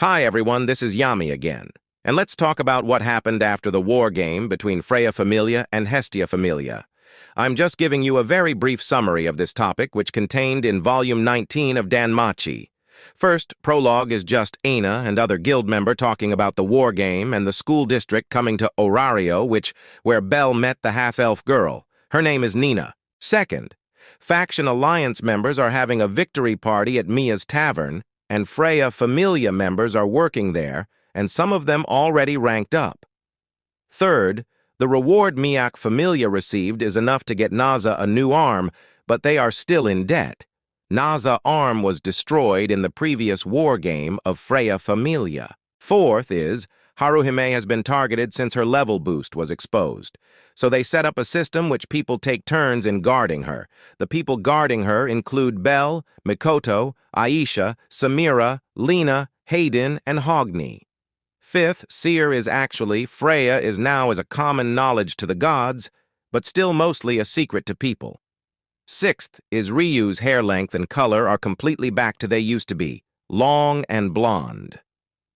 Hi everyone, this is Yami again, and let's talk about what happened after the war game between Freya Familia and Hestia Familia. I'm just giving you a very brief summary of this topic, which contained in Volume 19 of Danmachi. First, prologue is just Aina and other guild member talking about the war game and the school district coming to Orario, where Belle met the half-elf girl. Her name is Nina. Second, faction alliance members are having a victory party at Mia's tavern, and Freya Familia members are working there, and some of them already ranked up. Third, the reward Miak Familia received is enough to get Naza a new arm, but they are still in debt. Naza's arm was destroyed in the previous war game of Freya Familia. Fourth is, Haruhime has been targeted since her level boost was exposed. So they set up a system which people take turns in guarding her. The people guarding her include Belle, Mikoto, Aisha, Samira, Lena, Hayden, and Hogni. Fifth, Seer is actually, Freya is now as a common knowledge to the gods, but still mostly a secret to people. Sixth is Ryu's hair length and color are completely back to they used to be, long and blonde.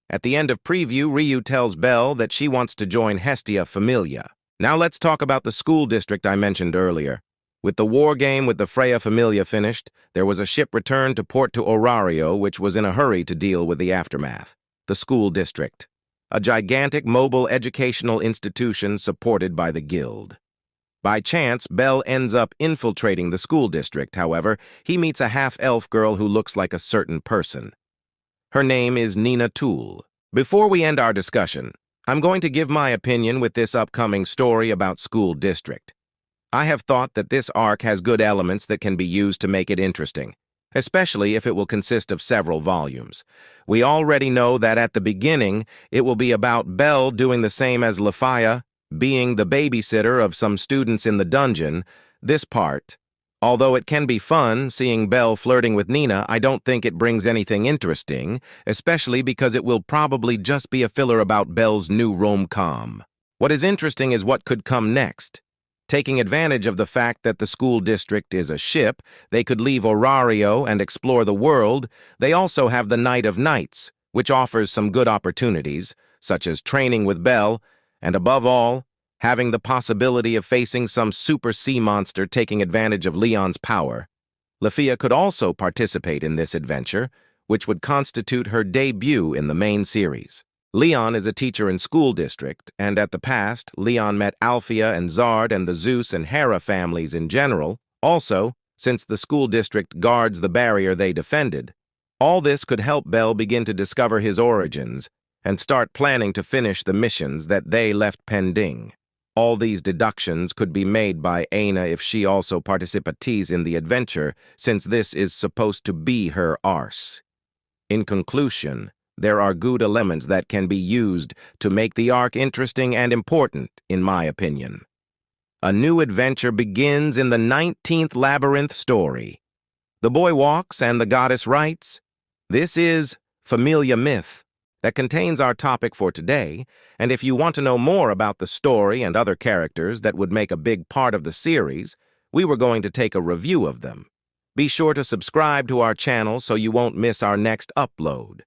At the end of preview, Ryu tells Belle that she wants to join Hestia Familia. Now let's talk about the school district I mentioned earlier. With the war game with the Freya Familia finished, there was a ship returned to port to Orario, which was in a hurry to deal with the aftermath. The school district, a gigantic mobile educational institution supported by the guild. By chance, Belle ends up infiltrating the school district. However, he meets a half-elf girl who looks like a certain person. Her name is Nina Tool. Before we end our discussion, I'm going to give my opinion with this upcoming story about school district. I have thought that this arc has good elements that can be used to make it interesting, especially if it will consist of several volumes. We already know that at the beginning, it will be about Belle doing the same as Lafaya, being the babysitter of some students in the dungeon. This part, although it can be fun seeing Belle flirting with Nina, I don't think it brings anything interesting, especially because it will probably just be a filler about Belle's new rom-com. What is interesting is what could come next. Taking advantage of the fact that the school district is a ship, they could leave Orario and explore the world. They also have the Night of Nights, which offers some good opportunities, such as training with Belle, and above all, having the possibility of facing some super sea monster taking advantage of Leon's power. Lafaya could also participate in this adventure, which would constitute her debut in the main series. Leon is a teacher in school district, and at the past, Leon met Althea and Zard and the Zeus and Hera families in general. Also, since the school district guards the barrier they defended, all this could help Belle begin to discover his origins and start planning to finish the missions that they left pending. All these deductions could be made by Aina if she also participates in the adventure, since this is supposed to be her arse. In conclusion, there are good elements that can be used to make the arc interesting and important, in my opinion. A new adventure begins in the 19th labyrinth story. The boy walks and the goddess writes. This is Familia Myth. That contains our topic for today, and if you want to know more about the story and other characters that would make a big part of the series, we were going to take a review of them. Be sure to subscribe to our channel so you won't miss our next upload.